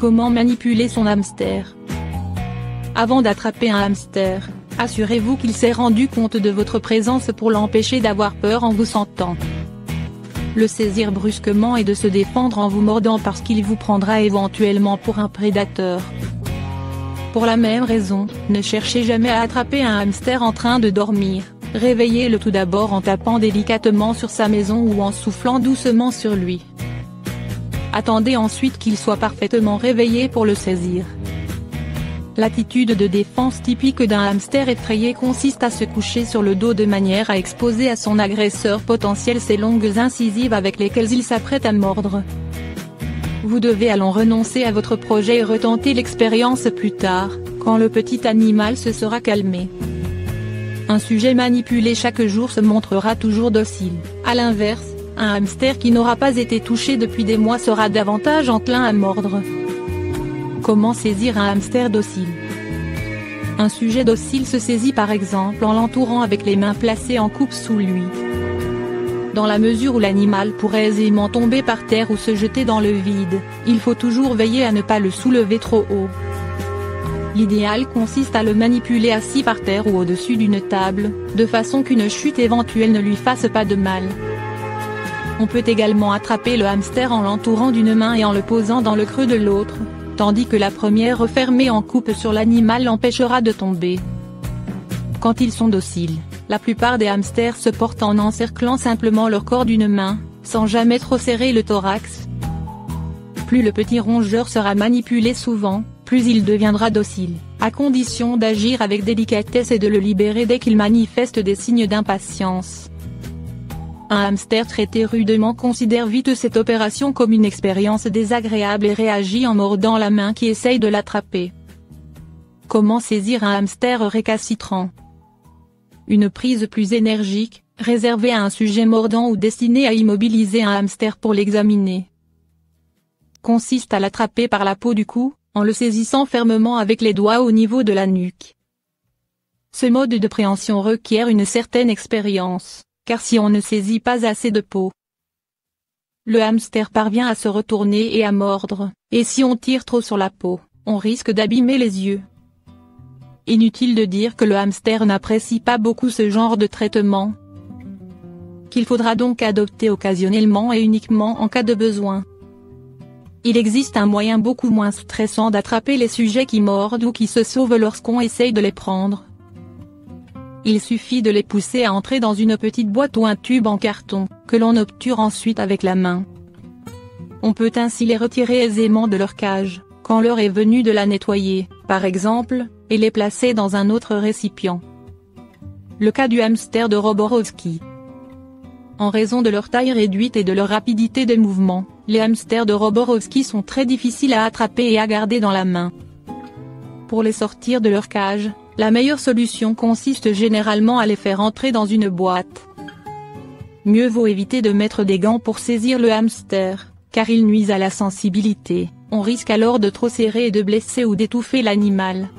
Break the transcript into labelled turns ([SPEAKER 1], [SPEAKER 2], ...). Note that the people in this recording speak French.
[SPEAKER 1] Comment manipuler son hamster? Avant d'attraper un hamster, assurez-vous qu'il s'est rendu compte de votre présence pour l'empêcher d'avoir peur en vous sentant. Le saisir brusquement et de se défendre en vous mordant parce qu'il vous prendra éventuellement pour un prédateur. Pour la même raison, ne cherchez jamais à attraper un hamster en train de dormir, réveillez-le tout d'abord en tapant délicatement sur sa maison ou en soufflant doucement sur lui. Attendez ensuite qu'il soit parfaitement réveillé pour le saisir. L'attitude de défense typique d'un hamster effrayé consiste à se coucher sur le dos de manière à exposer à son agresseur potentiel ses longues incisives avec lesquelles il s'apprête à mordre. Vous devez alors renoncer à votre projet et retenter l'expérience plus tard, quand le petit animal se sera calmé. Un sujet manipulé chaque jour se montrera toujours docile. À l'inverse, un hamster qui n'aura pas été touché depuis des mois sera davantage enclin à mordre. Comment saisir un hamster docile? Un sujet docile se saisit par exemple en l'entourant avec les mains placées en coupe sous lui. Dans la mesure où l'animal pourrait aisément tomber par terre ou se jeter dans le vide, il faut toujours veiller à ne pas le soulever trop haut. L'idéal consiste à le manipuler assis par terre ou au-dessus d'une table, de façon qu'une chute éventuelle ne lui fasse pas de mal. On peut également attraper le hamster en l'entourant d'une main et en le posant dans le creux de l'autre, tandis que la première refermée en coupe sur l'animal l'empêchera de tomber. Quand ils sont dociles, la plupart des hamsters se portent en encerclant simplement leur corps d'une main, sans jamais trop serrer le thorax. Plus le petit rongeur sera manipulé souvent, plus il deviendra docile, à condition d'agir avec délicatesse et de le libérer dès qu'il manifeste des signes d'impatience. Un hamster traité rudement considère vite cette opération comme une expérience désagréable et réagit en mordant la main qui essaye de l'attraper. Comment saisir un hamster récalcitrant? Une prise plus énergique, réservée à un sujet mordant ou destinée à immobiliser un hamster pour l'examiner, consiste à l'attraper par la peau du cou, en le saisissant fermement avec les doigts au niveau de la nuque. Ce mode de préhension requiert une certaine expérience, car si on ne saisit pas assez de peau, le hamster parvient à se retourner et à mordre, et si on tire trop sur la peau, on risque d'abîmer les yeux. Inutile de dire que le hamster n'apprécie pas beaucoup ce genre de traitement, qu'il faudra donc adopter occasionnellement et uniquement en cas de besoin. Il existe un moyen beaucoup moins stressant d'attraper les sujets qui mordent ou qui se sauvent lorsqu'on essaye de les prendre. Il suffit de les pousser à entrer dans une petite boîte ou un tube en carton, que l'on obture ensuite avec la main. On peut ainsi les retirer aisément de leur cage, quand l'heure est venue de la nettoyer, par exemple, et les placer dans un autre récipient. Le cas du hamster de Roborowski. En raison de leur taille réduite et de leur rapidité de mouvement, les hamsters de Roborowski sont très difficiles à attraper et à garder dans la main. Pour les sortir de leur cage, la meilleure solution consiste généralement à les faire entrer dans une boîte. Mieux vaut éviter de mettre des gants pour saisir le hamster, car ils nuisent à la sensibilité, on risque alors de trop serrer et de blesser ou d'étouffer l'animal.